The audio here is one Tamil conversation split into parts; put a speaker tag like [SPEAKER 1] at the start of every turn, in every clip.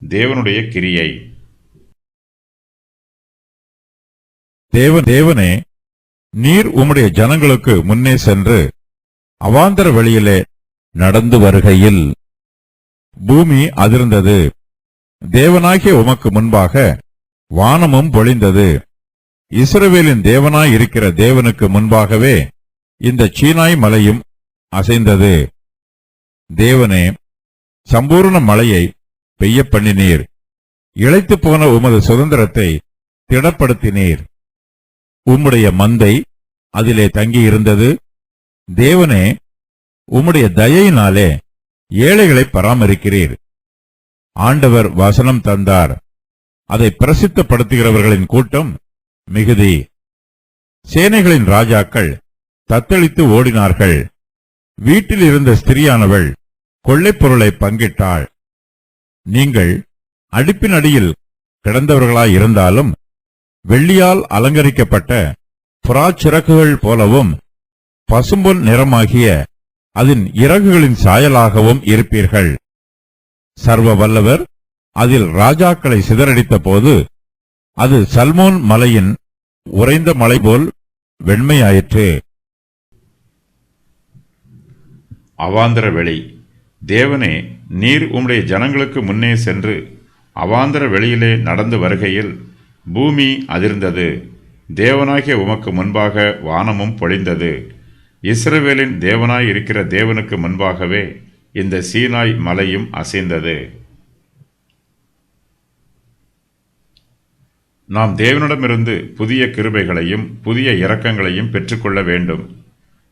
[SPEAKER 1] தேவனுடைய கிரியை.
[SPEAKER 2] தேவனே, நீர் உம்முடைய ஜனங்களுக்கு முன்னே சென்று அவாந்தர வெளியிலே நடந்து வருகையில் பூமி அதிர்ந்தது. தேவனாகிய உமக்கு முன்பாக வானமும் பொழிந்தது. இஸ்ரவேலின் தேவனாய் இருக்கிற தேவனுக்கு முன்பாகவே இந்த சீனாய் மலையும் அசைந்தது. தேவனே, சம்பூர்ண மழையை பெய்ய பண்ணினீர். இளைத்துப் போன உமது சுதந்திரத்தை திடப்படுத்தினீர். உம்முடைய மந்தை அதிலே தங்கியிருந்தது. தேவனே, உம்முடைய தயையினாலே ஏழைகளை பராமரிக்கிறீர். ஆண்டவர் வசனம் தந்தார். அதை பிரசித்தப்படுத்துகிறவர்களின் கூட்டம் மிகுதி. சேனைகளின் ராஜாக்கள் தத்தளித்து ஓடினார்கள். வீட்டில் இருந்த ஸ்திரியானவள் கொள்ளைப் பொருளை பங்கிட்டாள். நீங்கள் அடுப்பின் அடியில் கிடந்தவர்களாயிருந்தாலும் வெள்ளியால் அலங்கரிக்கப்பட்ட புறாச்சிறகுகள் போலவும் பசும்பொன் நிறமாகிய அதன் இறகுகளின் சாயலாகவும் இருப்பீர்கள். சர்வ வல்லவர் அதில் ராஜாக்களை சிதறடித்த போது அது சல்மோன் மலையின் உறைந்த மலை போல் வெண்மையாயிற்று.
[SPEAKER 1] அவாந்தர வெளி. தேவனே, நீர் உம்முடைய ஜனங்களுக்கு முன்னே சென்று அவாந்தர வெளியிலே நடந்து வருகையில் பூமி அதிர்ந்தது. தேவனாகிய உமக்கு முன்பாக வானமும் பொழிந்தது. இஸ்ரவேலின் தேவனாய் இருக்கிற தேவனுக்கு முன்பாகவே இந்த சீனாய் மலையும் அசைந்தது. நாம் தேவனிடமிருந்து புதிய கிருபைகளையும் புதிய இரக்கங்களையும் பெற்றுக்கொள்ள வேண்டும்.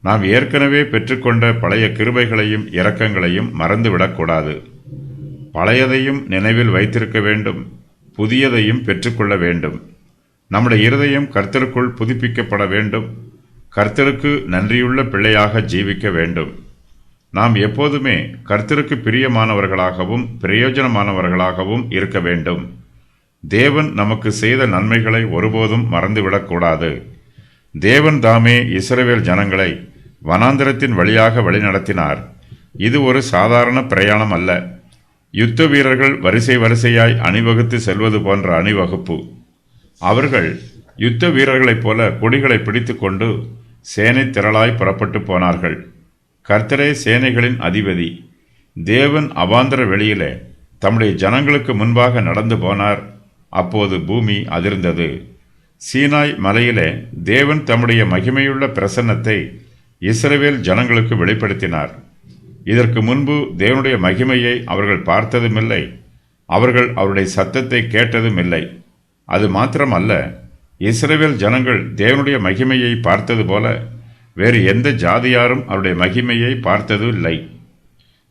[SPEAKER 1] நாம் ஏற்கனவே பெற்றுக்கொண்ட பழைய கிருபைகளையும் இரக்கங்களையும் மறந்துவிடக்கூடாது. பழையதையும் நினைவில் வைத்திருக்க வேண்டும், புதியதையும் பெற்றுக்கொள்ள வேண்டும். நம்முடைய இருதயம் கர்த்தருக்குள் புதுப்பிக்கப்பட வேண்டும். கர்த்தருக்கு நன்றியுள்ள பிள்ளையாக ஜீவிக்க வேண்டும். நாம் எப்போதுமே கர்த்தருக்கு பிரியமானவர்களாகவும் பிரயோஜனமானவர்களாகவும் இருக்க வேண்டும். தேவன் நமக்கு செய்த நன்மைகளை ஒருபோதும் மறந்துவிடக்கூடாது. தேவன் தாமே இஸ்ரவேல் ஜனங்களை வனாந்திரத்தின் வழியாக வழிநடத்தினார். இது ஒரு சாதாரண பிரயாணம் அல்ல. யுத்த வீரர்கள் வரிசை வரிசையாய் அணிவகுத்து செல்வது போன்ற அணிவகுப்பு. அவர்கள் யுத்த வீரர்களைப் போல கொடிகளை பிடித்துக்கொண்டு சேனை திரளாய் புறப்பட்டு போனார்கள். கர்த்தரே சேனைகளின் அதிபதி. தேவன் அவாந்தர வெளியிலே தம்முடைய ஜனங்களுக்கு முன்பாக நடந்து போனார். அப்போது பூமி அதிர்ந்தது. சீனாய் மலையிலே தேவன் தம்முடைய மகிமையுள்ள பிரசன்னத்தை இஸ்ரவேல் ஜனங்களுக்கு வெளிப்படுத்தினார். இதற்கு முன்பு தேவனுடைய மகிமையை அவர்கள் பார்த்ததுமில்லை. அவர்கள் அவருடைய சத்தத்தை கேட்டதும் இல்லை. அது மாத்திரமல்ல, இஸ்ரவேல் ஜனங்கள் தேவனுடைய மகிமையை பார்த்தது போல வேறு எந்த ஜாதியாரும் அவருடைய மகிமையை பார்த்தது இல்லை.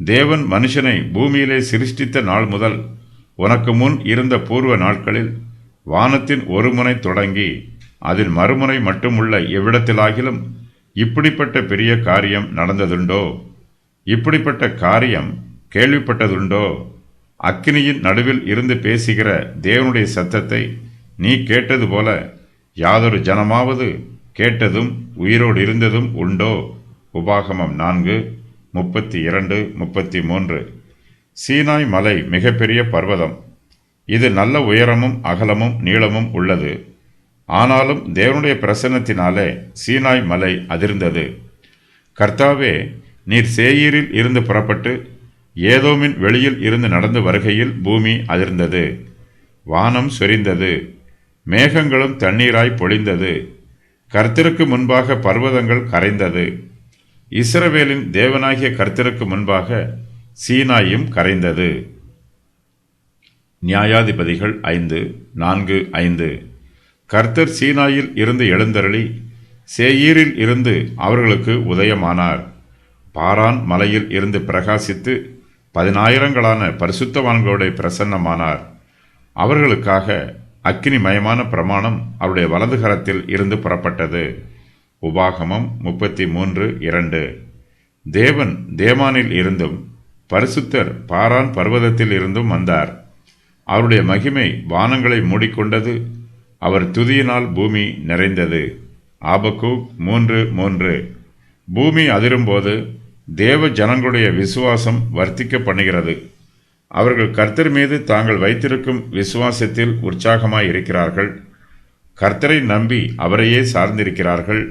[SPEAKER 1] தேவன் மனுஷனை பூமியிலே சிருஷ்டித்த நாள் முதல் உனக்கு முன் இருந்த பூர்வ நாட்களில் வானத்தின் ஒரு முனை தொடங்கி அதில் மறுமுனை மட்டுமுள்ள எவ்விடத்திலாகிலும் இப்படிப்பட்ட பெரிய காரியம் நடந்ததுண்டோ? இப்படிப்பட்ட காரியம் கேள்விப்பட்டதுண்டோ? அக்கினியின் நடுவில் இருந்து பேசுகிற தேவனுடைய சத்தத்தை நீ கேட்டது போல யாதொரு ஜனமாவது கேட்டதும் உயிரோடு இருந்ததும் உண்டோ? உபாகமம் 4:32-33. சீனாய் மலை மிகப்பெரிய பர்வதம். இது நல்ல உயரமும் அகலமும் நீளமும் உள்ளது. ஆனாலும் தேவனுடைய பிரசன்னத்தினாலே சீனாய் மலை அதிர்ந்தது. கர்த்தாவே, நீர் சேயீரில் இருந்து புறப்பட்டு ஏதோமின் வெளியில் இருந்து நடந்து வருகையில் பூமி அதிர்ந்தது. வானம் சொரிந்தது, மேகங்களும் தண்ணீராய் பொழிந்தது. கர்த்தருக்கு முன்பாக பர்வதங்கள் கரைந்தது. இஸ்ரவேலின் தேவனாகிய கர்த்தருக்கு முன்பாக சீனாயும் கரைந்தது. நியாயாதிபதிகள் 5:4-5. கர்த்தர் சீனாயில் இருந்து எழுந்தருளி சேயீரில் இருந்து அவர்களுக்கு உதயமானார். பாரான் மலையில் இருந்து பிரகாசித்து 10,000களான பரிசுத்தவான்களோட பிரசன்னமானார். அவர்களுக்காக அக்கினிமயமான பிரமாணம் அவருடைய வலதுகரத்தில் இருந்து புறப்பட்டது. உபாகமம் 33:2. தேவன் தேமானில் இருந்தும் பரிசுத்தர் பாரான் பர்வதத்தில் இருந்தும் வந்தார். அவருடைய மகிமை வானங்களை மூடிக்கொண்டது. அவர் துதியினால் பூமி நிறைந்தது. ஆபக்கூக் 3:3. பூமி அதிரும்போது தேவ ஜனங்களுடைய விசுவாசம் வர்த்திக்க பண்ணுகிறது. அவர்கள் கர்த்தர் மீது தாங்கள் வைத்திருக்கும் விசுவாசத்தில் உற்சாகமாய் இருக்கிறார்கள். கர்த்தரை நம்பி அவரையே சார்ந்திருக்கிறார்கள்.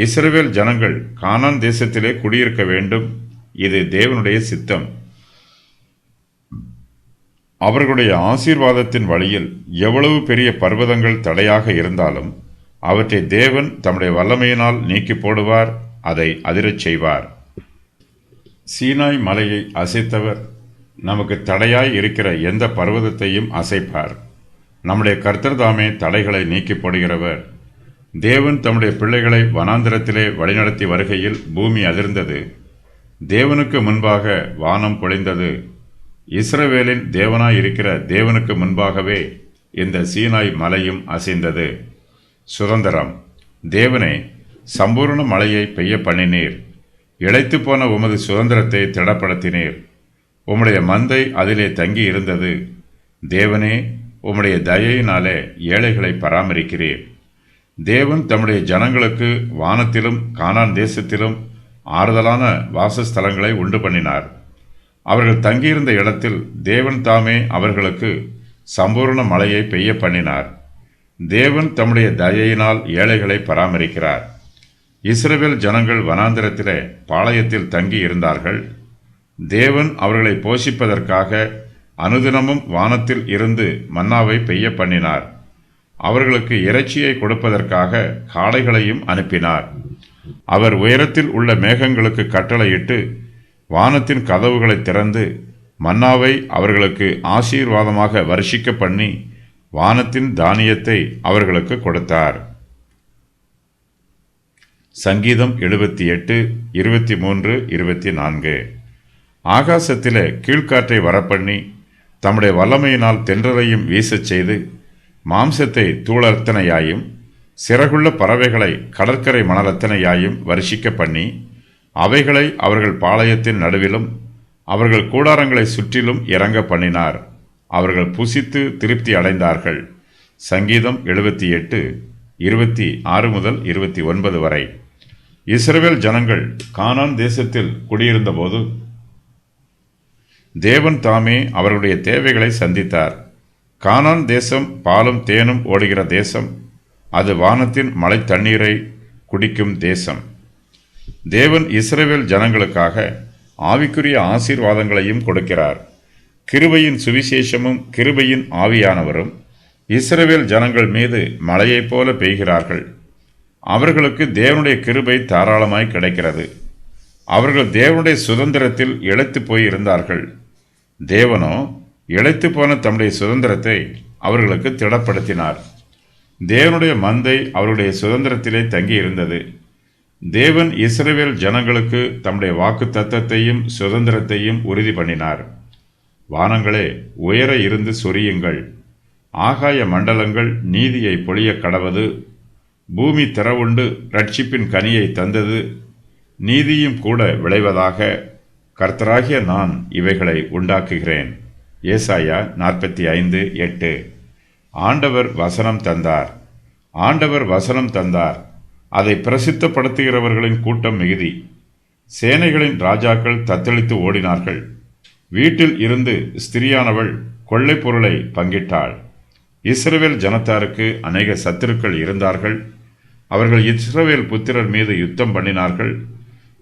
[SPEAKER 1] இஸ்ரவேல் ஜனங்கள் கானான் தேசத்திலே குடியிருக்க வேண்டும். இது தேவனுடைய சித்தம். அவர்களுடைய ஆசீர்வாதத்தின் வழியில் எவ்வளவு பெரிய பர்வதங்கள் தடையாக இருந்தாலும் அவற்றை தேவன் தம்முடைய வல்லமையினால் நீக்கி போடுவார். அதை அதிரச் செய்வார். சீனாய் மலையை அசைத்தவர் நமக்கு தடையாய் இருக்கிற எந்த பர்வதத்தையும் அசைப்பார். நம்முடைய கர்த்தர் தாமே தடைகளை நீக்கி போடுகிறவர். தேவன் தம்முடைய பிள்ளைகளை வனாந்திரத்திலே வழிநடத்தி வருகையில் பூமி அதிர்ந்தது. தேவனுக்கு முன்பாக வானம் பொழிந்தது. இஸ்ரவேலின் தேவனாய் இருக்கிற தேவனுக்கு முன்பாகவே இந்த சீனாய் மலையும் அசைந்தது. சுதந்திரம். தேவனே, சம்பூர்ண மழையை பெய்ய பண்ணினீர். இளைத்து போன உமது சுதந்திரத்தை திடப்படுத்தினீர். உம்முடைய மந்தை அதிலே தங்கி இருந்தது. தேவனே, உம்முடைய தயையினாலே ஏழைகளை பராமரிக்கிறீர். தேவன் தம்முடைய ஜனங்களுக்கு வானத்திலும் கானான் தேசத்திலும் ஆறுதலான வாசஸ்தலங்களை உண்டு பண்ணினார். அவர்கள் தங்கியிருந்த இடத்தில் தேவன் தாமே அவர்களுக்கு சம்பூர்ண மழையை பெய்ய பண்ணினார். தேவன் தம்முடைய தயையினால் ஏழைகளை பராமரிக்கிறார். இஸ்ரவேல் ஜனங்கள் வனாந்திரத்திலே பாளையத்தில் தங்கி இருந்தார்கள். தேவன் அவர்களை போஷிப்பதற்காக அனுதினமும் வானத்தில் இருந்து மன்னாவை பெய்ய பண்ணினார். அவர்களுக்கு இறைச்சியை கொடுப்பதற்காக காளைகளையும் அனுப்பினார். அவர் உயரத்தில் உள்ள மேகங்களுக்கு கட்டளையிட்டு வானத்தின் கதவுகளை திறந்து மன்னாவை அவர்களுக்கு ஆசீர்வாதமாக வருஷிக்க பண்ணி வானத்தின் தானியத்தை அவர்களுக்கு கொடுத்தார். சங்கீதம் 78, 23, 24. ஆகாசத்திலே கீழ்காற்றை வரப்பண்ணி தம்முடைய வல்லமையினால் தென்றலையும் வீசச் செய்து மாம்சத்தை தூளத்தனையாயும் சிறகுள்ள பறவைகளை கடற்கரை மணலத்தனையாயும் வருஷிக்க பண்ணி அவைகளை அவர்கள் பாளையத்தின் நடுவிலும் அவர்கள் கூடாரங்களை சுற்றிலும் இறங்க பண்ணினார். அவர்கள் புசித்து திருப்தி அடைந்தார்கள். சங்கீதம் 78, 26 முதல் 29 வரை. இஸ்ரவேல் ஜனங்கள் கானான் தேசத்தில் குடியிருந்தபோது தேவன் தாமே அவர்களுடைய தேவைகளை சந்தித்தார். கானான் தேசம் பாலும் தேனும் ஓடுகிற தேசம். அது வானத்தின் மழை தண்ணீரை குடிக்கும் தேசம். தேவன் இஸ்ரவேல் ஜனங்களுக்காக ஆவிக்குரிய ஆசீர்வாதங்களையும் கொடுக்கிறார். கிருபையின் சுவிசேஷமும் கிருபையின் ஆவியானவரும் இஸ்ரவேல் ஜனங்கள் மீது மழையைப் போல பெய்கிறார்கள். அவர்களுக்கு தேவனுடைய கிருபை தாராளமாய் கிடைக்கிறது. அவர்கள் தேவனுடைய சுதந்திரத்தில் இளைத்து போய் இருந்தார்கள். தேவனோ இளைத்து போன தம்முடைய சுதந்திரத்தை அவர்களுக்கு திடப்படுத்தினார். தேவனுடைய மந்தை அவருடைய சுதந்திரத்திலே தங்கி இருந்தது. தேவன் இஸ்ரவேல் ஜனங்களுக்கு தம்முடைய வாக்கு தத்தத்தையும் சுதந்திரத்தையும் உறுதி பண்ணினார். வானங்களே, உயர இருந்து சொரியுங்கள். ஆகாய மண்டலங்கள் நீதியை பொழிய கடவது. பூமி திறவுண்டு ரட்சிப்பின் கனியை தந்தது. நீதியும் கூட விளைவதாக. கர்த்தராகிய நான் இவைகளை உண்டாக்குகிறேன். ஏசாயா 45:8. ஆண்டவர் வசனம் தந்தார். ஆண்டவர் வசனம் தந்தார். அதை பிரசித்தப்படுத்துகிறவர்களின் கூட்டம் மிகுதி. சேனைகளின் ராஜாக்கள் தத்தளித்து ஓடினார்கள். வீட்டில் இருந்து ஸ்திரியானவள் கொள்ளை பொருளை பங்கிட்டாள். இஸ்ரவேல் ஜனத்தாருக்கு அநேக சத்துருக்கள் இருந்தார்கள். அவர்கள் இஸ்ரவேல் புத்திரர் மீது யுத்தம் பண்ணினார்கள்.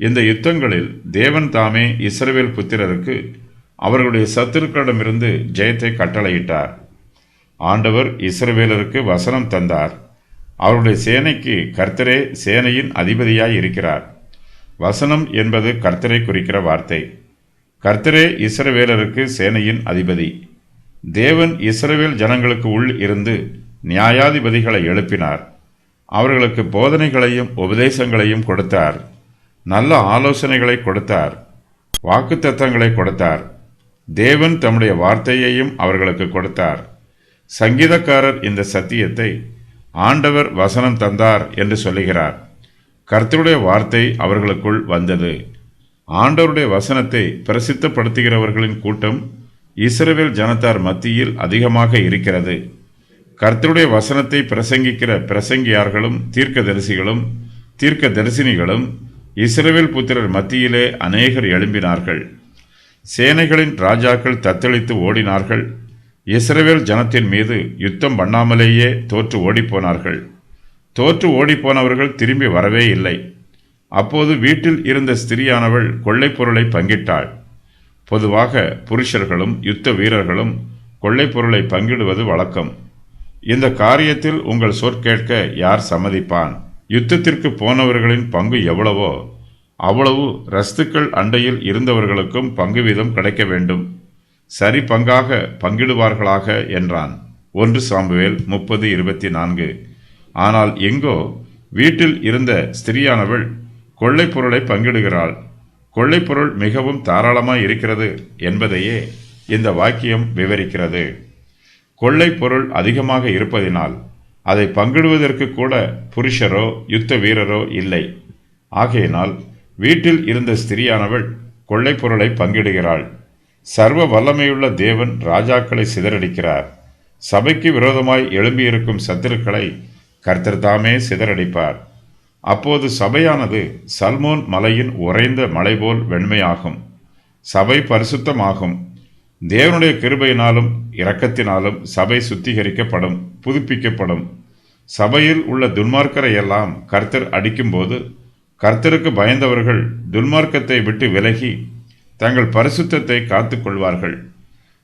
[SPEAKER 1] இந்த யுத்தங்களில் தேவன் தாமே இஸ்ரவேல் புத்திரருக்கு அவர்களுடைய சத்துருக்களிடமிருந்து ஜெயத்தை கட்டளையிட்டார். ஆண்டவர் இஸ்ரவேலருக்கு வசனம் தந்தார். அவருடைய சேனைக்கு கர்த்தரே சேனையின் அதிபதியாய் இருக்கிறார். வசனம் என்பது கர்த்தரை குறிக்கிற வார்த்தை. கர்த்தரே இஸ்ரவேலருக்கு சேனையின் அதிபதி. தேவன் இஸ்ரவேல் ஜனங்களுக்கு உள் இருந்து நியாயாதிபதிகளை எழுப்பினார். அவர்களுக்கு போதனைகளையும் உபதேசங்களையும் கொடுத்தார். நல்ல ஆலோசனைகளை கொடுத்தார். வாக்குத்தத்தங்களை கொடுத்தார். தேவன் தம்முடைய வார்த்தையையும் அவர்களுக்கு கொடுத்தார். சங்கீதக்காரர் இந்த சத்தியத்தை ஆண்டவர் வசனம் தந்தார் என்று சொல்லுகிறார். கர்த்தருடைய வார்த்தை அவர்களுக்குள் வந்தது. ஆண்டவருடைய வசனத்தை பிரசித்தப்படுத்துகிறவர்களின் கூட்டம் இஸ்ரவேல் ஜனத்தார் மத்தியில் அதிகமாக இருக்கிறது. கர்த்தருடைய வசனத்தை பிரசங்கிக்கிற பிரசங்கியார்களும் தீர்க்க தரிசினிகளும் இஸ்ரவேல் புத்திரர் மத்தியிலே அநேகர் எழும்பினார்கள். சேனைகளின் ராஜாக்கள் தத்தளித்து ஓடினார்கள். இஸ்ரவேல் ஜனத்தின் மீது யுத்தம் பண்ணாமலேயே தோற்று ஓடிப்போனார்கள். தோற்று ஓடிப்போனவர்கள் திரும்பி வரவே இல்லை. அப்போது வீட்டில் இருந்த ஸ்திரியானவள் கொள்ளைப் பொருளை பங்கிட்டாள். பொதுவாக புருஷர்களும் யுத்த வீரர்களும் கொள்ளைப் பொருளை பங்கிடுவது வழக்கம். இந்த காரியத்தில் உங்கள் சொற்கேட்க யார் சம்மதிப்பான்? யுத்தத்திற்கு போனவர்களின் பங்கு எவ்வளவோ அவ்வளவு ரஸ்துக்கள் அண்டையில் இருந்தவர்களுக்கும் பங்கு வீதம் கிடைக்க வேண்டும். சரி பங்காக பங்கிடுவார்களாக என்றான். 1 சாமுவேல் 30:24. ஆனால் எங்கோ வீட்டில் இருந்த ஸ்திரியானவள் கொள்ளைப் பொருளை பங்கிடுகிறாள். கொள்ளைப் பொருள் மிகவும் தாராளமாய் இருக்கிறது என்பதையே இந்த வாக்கியம் விவரிக்கிறது. கொள்ளைப் பொருள் அதிகமாக இருப்பதினால் அதை பங்கிடுவதற்கு கூட புருஷரோ யுத்த வீரரோ இல்லை. ஆகையினால் வீட்டில் இருந்த ஸ்திரியானவள் கொள்ளைப் பொருளை பங்கிடுகிறாள். சர்வ வல்லமையுள்ள தேவன் ராஜாக்களை சிதறடிக்கிறார். சபைக்கு விரோதமாய் எழும்பியிருக்கும் சத்துருக்களை கர்த்தர் தாமே சிதறடிப்பார். அப்போது சபையானது சல்மோன் மலையின் உறைந்த மலை போல் வெண்மையாகும். சபை பரிசுத்தமாகும். தேவனுடைய கிருபையினாலும் இரக்கத்தினாலும் சபை சுத்திகரிக்கப்படும், புதுப்பிக்கப்படும். சபையில் உள்ள துன்மார்க்கரை எல்லாம் கர்த்தர் அடிக்கும்போது கர்த்தருக்கு பயந்தவர்கள் துன்மார்க்கத்தை விட்டு விலகி தங்கள் பரிசுத்தத்தை காத்து கொள்வார்கள்.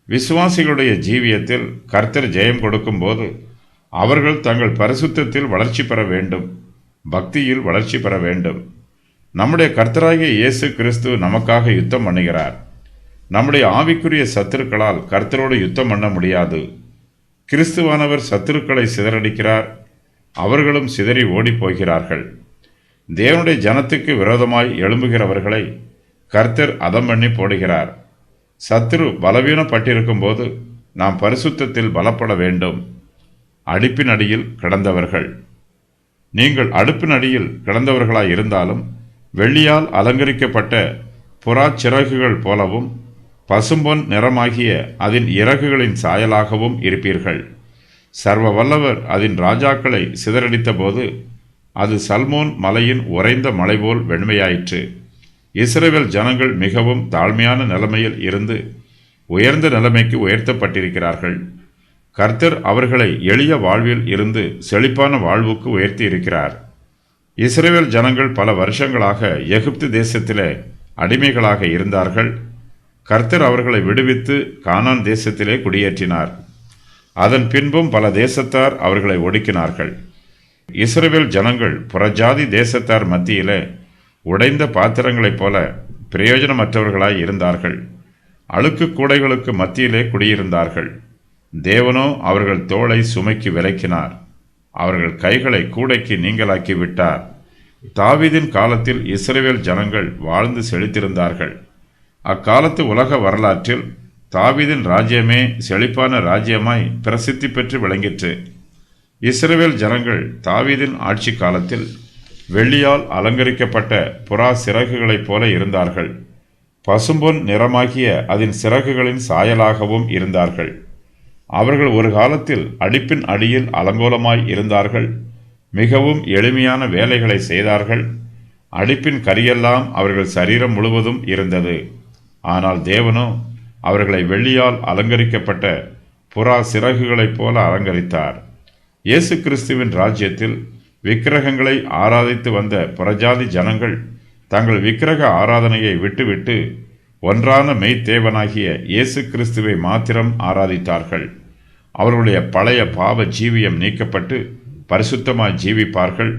[SPEAKER 1] விசுவாசிகளுடைய ஜீவியத்தில் கர்த்தர் ஜெயம் கொடுக்கும்போது அவர்கள் தங்கள் பரிசுத்தத்தில் வளர்ச்சி பெற வேண்டும், பக்தியில் வளர்ச்சி பெற வேண்டும். நம்முடைய கர்த்தராகிய இயேசு கிறிஸ்து நமக்காக யுத்தம் பண்ணுகிறார். நம்முடைய ஆவிக்குரிய சத்துருக்களால் கர்த்தரோடு யுத்தம் பண்ண முடியாது. கிறிஸ்துவானவர் சத்துருக்களை சிதறடிக்கிறார். அவர்களும் சிதறி ஓடி போகிறார்கள். தேவனுடைய ஜனத்துக்கு விரோதமாய் எழும்புகிறவர்களை கர்த்தர் அதம் பண்ணி போடுகிறார். சத்துரு பலவீனப்பட்டிருக்கும் போது நாம் பரிசுத்தத்தில் பலப்பட வேண்டும். அடுப்பின் அடியில் கிடந்தவர்கள். நீங்கள் அடுப்பின் அடியில் கிடந்தவர்களாய் இருந்தாலும் வெள்ளியால் அலங்கரிக்கப்பட்ட புறா சிறகுகள் போலவும் பசும்பொன் நிறமாகிய அதன் இறகுகளின் சாயலாகவும் இருப்பீர்கள். சர்வ வல்லவர் அதன் ராஜாக்களை சிதறடித்த போது அது சல்மோன் மலையின் உறைந்த மலை போல் வெண்மையாயிற்று. இஸ்ரவேல் ஜனங்கள் மிகவும் தாழ்மையான நிலைமையில் இருந்து உயர்ந்த நிலைமைக்கு உயர்த்தப்பட்டிருக்கிறார்கள். கர்த்தர் அவர்களை எளிய வாழ்வில் இருந்து செழிப்பான வாழ்வுக்கு உயர்த்தி இருக்கிறார். இஸ்ரவேல் ஜனங்கள் பல வருஷங்களாக எகிப்து தேசத்திலே அடிமைகளாக இருந்தார்கள். கர்த்தர் அவர்களை விடுவித்து கானான் தேசத்திலே குடியேற்றினார். அதன் பின்பும் பல தேசத்தார் அவர்களை ஒடுக்கினார்கள். இஸ்ரவேல் ஜனங்கள் புறஜாதி தேசத்தார் மத்தியிலே உடைந்த பாத்திரங்களைப் போல பிரயோஜனமற்றவர்களாய் இருந்தார்கள். அழுக்கு கூடைகளுக்கு மத்தியிலே குடியிருந்தார்கள். தேவனோ அவர்கள் தோளை சுமைக்கு விலக்கினார். அவர்கள் கைகளை கூடைக்கு நீங்களாக்கி விட்டார். தாவீதின் காலத்தில் இஸ்ரவேல் ஜனங்கள் வாழ்ந்து செழித்திருந்தார்கள். அக்காலத்து உலக வரலாற்றில் தாவீதின் ராஜ்யமே செழிப்பான ராஜ்யமாய் பிரசித்தி பெற்று விளங்கிற்று. இஸ்ரவேல் ஜனங்கள் தாவீதின் ஆட்சி காலத்தில் வெள்ளியால் அலங்கரிக்கப்பட்ட புறா சிறகுகளைப் போல இருந்தார்கள். பசும்பொன் நிறமாகிய அதன் சிறகுகளின் சாயலாகவும் இருந்தார்கள். அவர்கள் ஒரு காலத்தில் அடுப்பின் அடியில் அலங்கோலமாய் இருந்தார்கள். மிகவும் எளிமையான வேலைகளை செய்தார்கள். அடுப்பின் கரியெல்லாம் அவர்கள் சரீரம் முழுவதும் இருந்தது. ஆனால் தேவனோ அவர்களை வெள்ளியால் அலங்கரிக்கப்பட்ட புறா சிறகுகளைப் போல அலங்கரித்தார். இயேசு கிறிஸ்துவின் ராஜ்யத்தில் விக்கிரகங்களை ஆராதித்து வந்த புறஜாதி ஜனங்கள் தங்கள் விக்கிரக ஆராதனையை விட்டுவிட்டு ஒன்றான மெய்த்தேவனாகிய இயேசு கிறிஸ்துவை மாத்திரம் ஆராதித்தார்கள். அவர்களுடைய பழைய பாவ ஜீவியம் நீக்கப்பட்டு பரிசுத்தமாய் ஜீவிப்பார்கள்.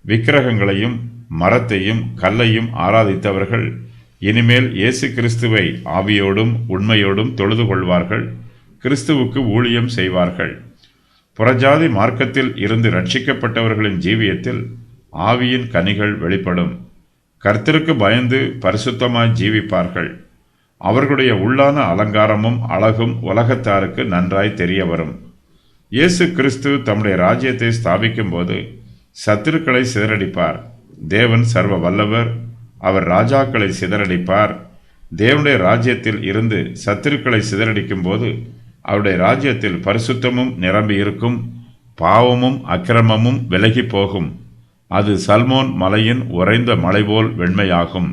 [SPEAKER 1] விக்கிரகங்களையும் மரத்தையும் கல்லையும் ஆராதித்தவர்கள் இனிமேல் இயேசு கிறிஸ்துவை ஆவியோடும் உண்மையோடும் தொழுது கொள்வார்கள். கிறிஸ்துவுக்கு ஊழியம் செய்வார்கள். புறஜாதி மார்க்கத்தில் இருந்து ரட்சிக்கப்பட்டவர்களின் ஜீவியத்தில் ஆவியின் கனிகள் வெளிப்படும். கர்த்தருக்கு பயந்து பரிசுத்தமாய் ஜீவிப்பார்கள். அவர்களுடைய உள்ளான அலங்காரமும் அழகும் உலகத்தாருக்கு நன்றாய் தெரிய வரும். இயேசு கிறிஸ்து தம்முடைய ராஜ்யத்தை ஸ்தாபிக்கும் போது சத்துருக்களை சிதறடிப்பார். தேவன் சர்வ வல்லவர். அவர் ராஜாக்களை சிதறடிப்பார். தேவனுடைய ராஜ்யத்தில் இருந்து சத்துருக்களை சிதறடிக்கும் போது அவருடைய ராஜ்யத்தில் பரிசுத்தமும் நிரம்பி இருக்கும். பாவமும் அக்கிரமமும் விலகி போகும். அது சல்மோன் மலையின் உறைந்த மலை போல் வெண்மையாகும்.